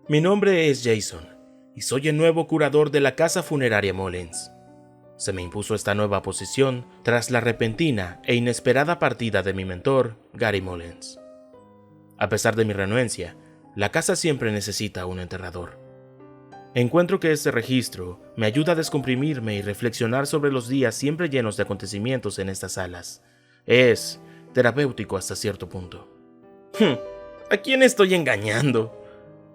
Mi nombre es Jason y soy el nuevo curador de la casa funeraria Mullins. Se me impuso esta nueva posición tras la repentina e inesperada partida de mi mentor, Gary Mullins. A pesar de mi renuencia, la casa siempre necesita un enterrador. Encuentro que este registro me ayuda a descomprimirme y reflexionar sobre los días siempre llenos de acontecimientos en estas salas. Es terapéutico hasta cierto punto. ¿A quién estoy engañando?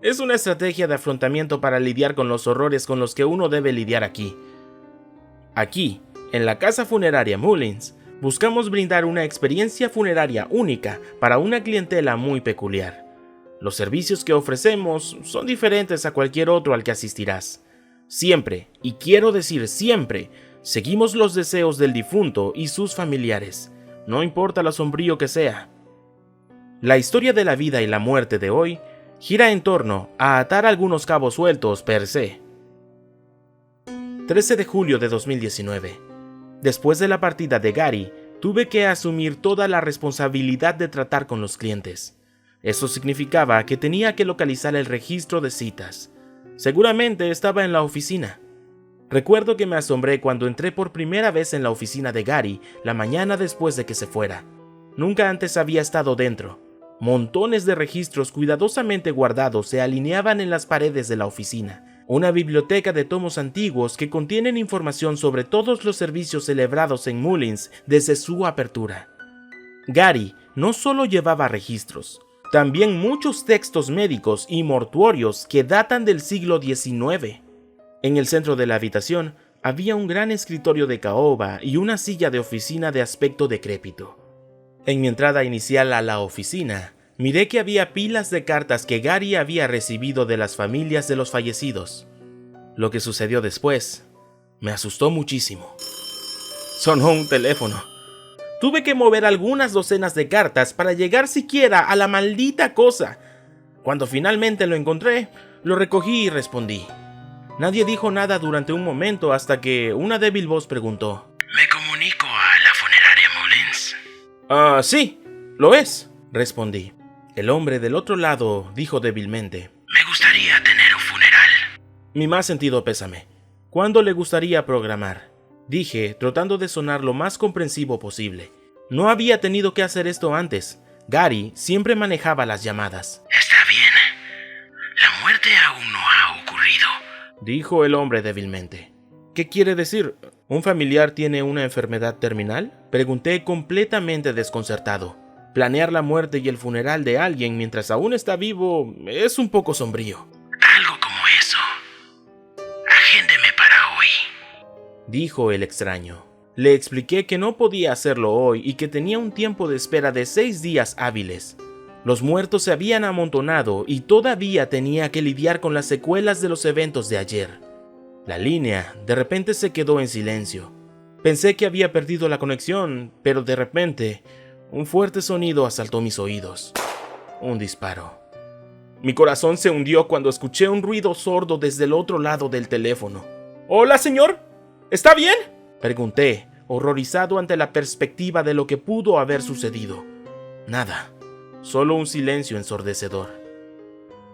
Es una estrategia de afrontamiento para lidiar con los horrores con los que uno debe lidiar aquí. Aquí, en la casa funeraria Mullins, buscamos brindar una experiencia funeraria única para una clientela muy peculiar. Los servicios que ofrecemos son diferentes a cualquier otro al que asistirás. Siempre, y quiero decir siempre, seguimos los deseos del difunto y sus familiares, no importa lo sombrío que sea. La historia de la vida y la muerte de hoy gira en torno a atar algunos cabos sueltos per se. 13 de julio de 2019. Después de la partida de Gary, tuve que asumir toda la responsabilidad de tratar con los clientes. Eso significaba que tenía que localizar el registro de citas. Seguramente estaba en la oficina. Recuerdo que me asombré cuando entré por primera vez en la oficina de Gary la mañana después de que se fuera. Nunca antes había estado dentro. Montones de registros cuidadosamente guardados se alineaban en las paredes de la oficina. Una biblioteca de tomos antiguos que contienen información sobre todos los servicios celebrados en Mullins desde su apertura. Gary no solo llevaba registros, también muchos textos médicos y mortuorios que datan del siglo XIX. En el centro de la habitación había un gran escritorio de caoba y una silla de oficina de aspecto decrépito. En mi entrada inicial a la oficina, miré que había pilas de cartas que Gary había recibido de las familias de los fallecidos. Lo que sucedió después me asustó muchísimo. Sonó un teléfono. Tuve que mover algunas docenas de cartas para llegar siquiera a la maldita cosa. Cuando finalmente lo encontré, lo recogí y respondí. Nadie dijo nada durante un momento hasta que una débil voz preguntó: ¿Me comunico a la funeraria Mullins? Sí, lo es, respondí. El hombre del otro lado dijo débilmente: Me gustaría tener un funeral. Mi más sentido pésame. ¿Cuándo le gustaría programar? Dije, tratando de sonar lo más comprensivo posible. No había tenido que hacer esto antes. Gary siempre manejaba las llamadas. Está bien. La muerte aún no ha ocurrido, dijo el hombre débilmente. ¿Qué quiere decir? ¿Un familiar tiene una enfermedad terminal? Pregunté completamente desconcertado. Planear la muerte y el funeral de alguien mientras aún está vivo es un poco sombrío. Algo como eso. Agéndeme para hoy, dijo el extraño. Le expliqué que no podía hacerlo hoy y que tenía un tiempo de espera de 6 días hábiles. Los muertos se habían amontonado y todavía tenía que lidiar con las secuelas de los eventos de ayer. La línea de repente se quedó en silencio. Pensé que había perdido la conexión, pero de repente un fuerte sonido asaltó mis oídos. Un disparo. Mi corazón se hundió cuando escuché un ruido sordo desde el otro lado del teléfono. «¿Hola, señor? ¿Está bien?», pregunté, horrorizado ante la perspectiva de lo que pudo haber sucedido. Nada, solo un silencio ensordecedor.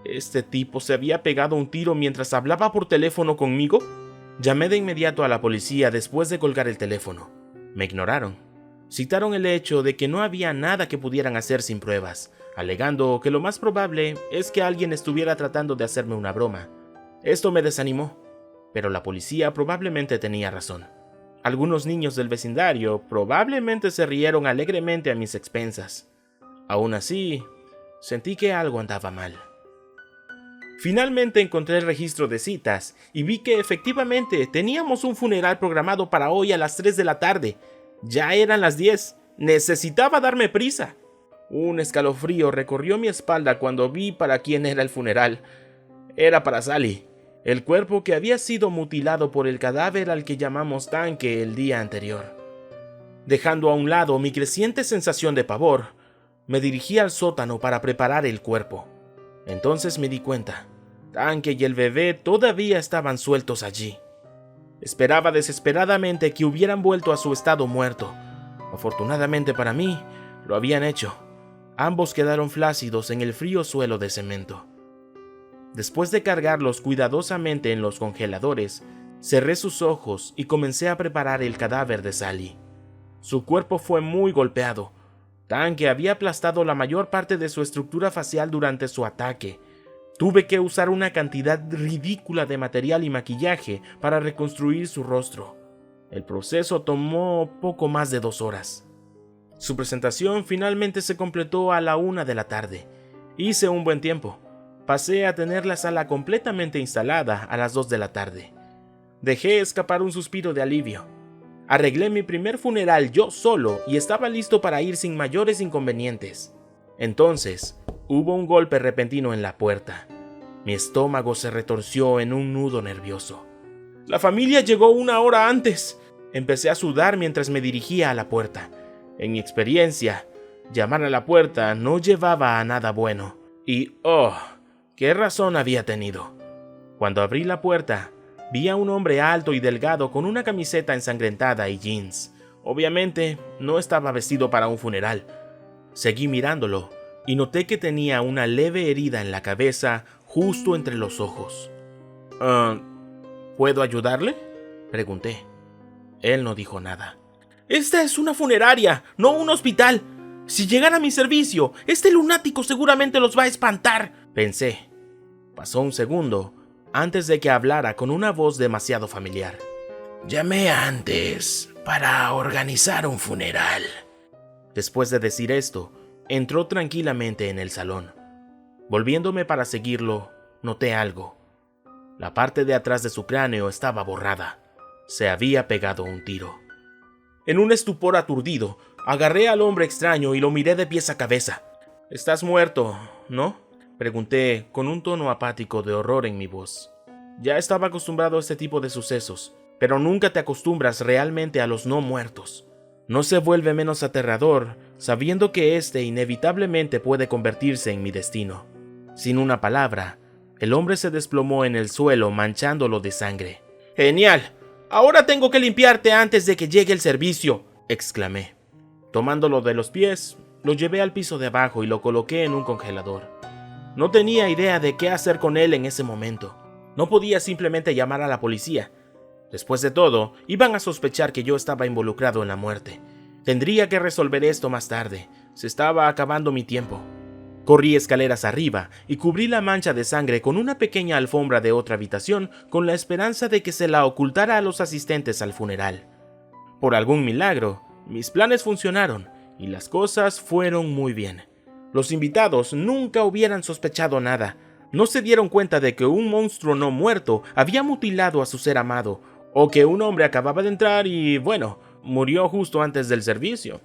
¿Este tipo se había pegado un tiro mientras hablaba por teléfono conmigo? Llamé de inmediato a la policía después de colgar el teléfono. Me ignoraron. Citaron el hecho de que no había nada que pudieran hacer sin pruebas, alegando que lo más probable es que alguien estuviera tratando de hacerme una broma. Esto me desanimó, pero la policía probablemente tenía razón. Algunos niños del vecindario probablemente se rieron alegremente a mis expensas. Aún así, sentí que algo andaba mal. Finalmente encontré el registro de citas y vi que efectivamente teníamos un funeral programado para hoy a las 3 de la tarde. Ya eran las 10. Necesitaba darme prisa. Un escalofrío recorrió mi espalda cuando vi para quién era el funeral. Era para Sally, el cuerpo que había sido mutilado por el cadáver al que llamamos tanque el día anterior. Dejando a un lado mi creciente sensación de pavor, me dirigí al sótano para preparar el cuerpo. Entonces me di cuenta. Tanque y el bebé todavía estaban sueltos allí. Esperaba desesperadamente que hubieran vuelto a su estado muerto. Afortunadamente para mí, lo habían hecho. Ambos quedaron flácidos en el frío suelo de cemento. Después de cargarlos cuidadosamente en los congeladores, cerré sus ojos y comencé a preparar el cadáver de Sally. Su cuerpo fue muy golpeado, tan que había aplastado la mayor parte de su estructura facial durante su ataque. Tuve que usar una cantidad ridícula de material y maquillaje para reconstruir su rostro. El proceso tomó poco más de 2 horas. Su presentación finalmente se completó a la 1 de la tarde. Hice un buen tiempo. Pasé a tener la sala completamente instalada a las 2 de la tarde. Dejé escapar un suspiro de alivio. Arreglé mi primer funeral yo solo y estaba listo para ir sin mayores inconvenientes. Entonces, hubo un golpe repentino en la puerta. Mi estómago se retorció en un nudo nervioso. La familia llegó 1 hora antes. Empecé a sudar mientras me dirigía a la puerta. En mi experiencia, llamar a la puerta no llevaba a nada bueno. Y, ¿qué razón había tenido? Cuando abrí la puerta, vi a un hombre alto y delgado con una camiseta ensangrentada y jeans. Obviamente, no estaba vestido para un funeral. Seguí mirándolo y noté que tenía una leve herida en la cabeza justo entre los ojos. ¿Puedo ayudarle?, pregunté. Él no dijo nada. «Esta es una funeraria, no un hospital. Si llegan a mi servicio, este lunático seguramente los va a espantar», pensé. Pasó un segundo antes de que hablara con una voz demasiado familiar. «Llamé antes para organizar un funeral». Después de decir esto, entró tranquilamente en el salón. Volviéndome para seguirlo, noté algo. La parte de atrás de su cráneo estaba borrada. Se había pegado un tiro. En un estupor aturdido, agarré al hombre extraño y lo miré de pies a cabeza. «¿Estás muerto, no?», pregunté con un tono apático de horror en mi voz. Ya estaba acostumbrado a este tipo de sucesos, pero nunca te acostumbras realmente a los no muertos. No se vuelve menos aterrador sabiendo que este inevitablemente puede convertirse en mi destino. Sin una palabra, el hombre se desplomó en el suelo manchándolo de sangre. «¡Genial! Ahora tengo que limpiarte antes de que llegue el servicio», exclamé. Tomándolo de los pies, lo llevé al piso de abajo y lo coloqué en un congelador. No tenía idea de qué hacer con él en ese momento. No podía simplemente llamar a la policía. Después de todo, iban a sospechar que yo estaba involucrado en la muerte. Tendría que resolver esto más tarde. Se estaba acabando mi tiempo. Corrí escaleras arriba y cubrí la mancha de sangre con una pequeña alfombra de otra habitación con la esperanza de que se la ocultara a los asistentes al funeral. Por algún milagro, mis planes funcionaron y las cosas fueron muy bien. Los invitados nunca hubieran sospechado nada. No se dieron cuenta de que un monstruo no muerto había mutilado a su ser amado, o que un hombre acababa de entrar y, bueno, murió justo antes del servicio.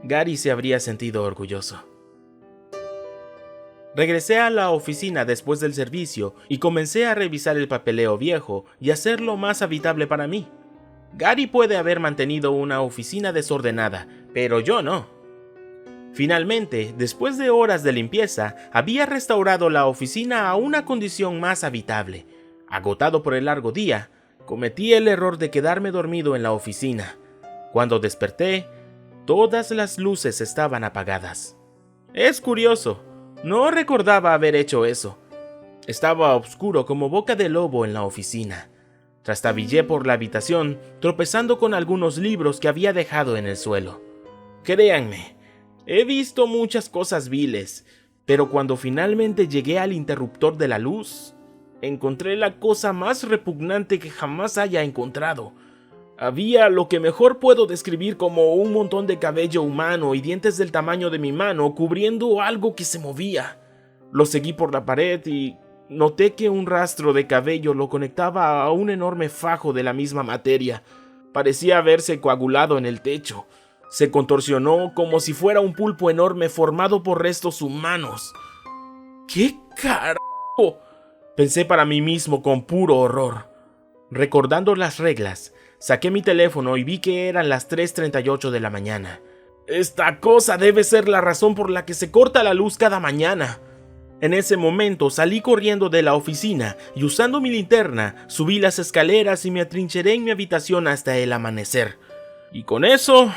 Gary se habría sentido orgulloso. Regresé a la oficina después del servicio y comencé a revisar el papeleo viejo y hacerlo más habitable para mí. Gary puede haber mantenido una oficina desordenada, pero yo no. Finalmente, después de horas de limpieza, había restaurado la oficina a una condición más habitable. Agotado por el largo día, cometí el error de quedarme dormido en la oficina. Cuando desperté, todas las luces estaban apagadas. Es curioso. No recordaba haber hecho eso. Estaba oscuro como boca de lobo en la oficina. Trastabillé por la habitación, tropezando con algunos libros que había dejado en el suelo. Créanme, he visto muchas cosas viles, pero cuando finalmente llegué al interruptor de la luz, encontré la cosa más repugnante que jamás haya encontrado. Había lo que mejor puedo describir como un montón de cabello humano y dientes del tamaño de mi mano cubriendo algo que se movía. Lo seguí por la pared y noté que un rastro de cabello lo conectaba a un enorme fajo de la misma materia. Parecía haberse coagulado en el techo. Se contorsionó como si fuera un pulpo enorme formado por restos humanos. ¿Qué carajo?, pensé para mí mismo con puro horror. Recordando las reglas, saqué mi teléfono y vi que eran las 3:38 de la mañana. Esta cosa debe ser la razón por la que se corta la luz cada mañana. En ese momento salí corriendo de la oficina y usando mi linterna subí las escaleras y me atrincheré en mi habitación hasta el amanecer. Y con eso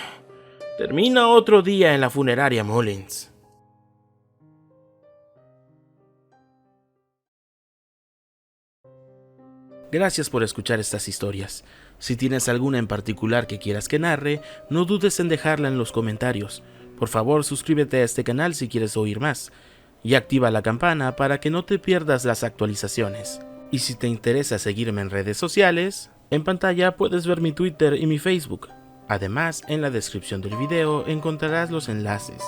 termina otro día en la funeraria Mullins. Gracias por escuchar estas historias. Si tienes alguna en particular que quieras que narre, no dudes en dejarla en los comentarios. Por favor, suscríbete a este canal si quieres oír más, y activa la campana para que no te pierdas las actualizaciones. Y si te interesa seguirme en redes sociales, en pantalla puedes ver mi Twitter y mi Facebook. Además, en la descripción del video encontrarás los enlaces.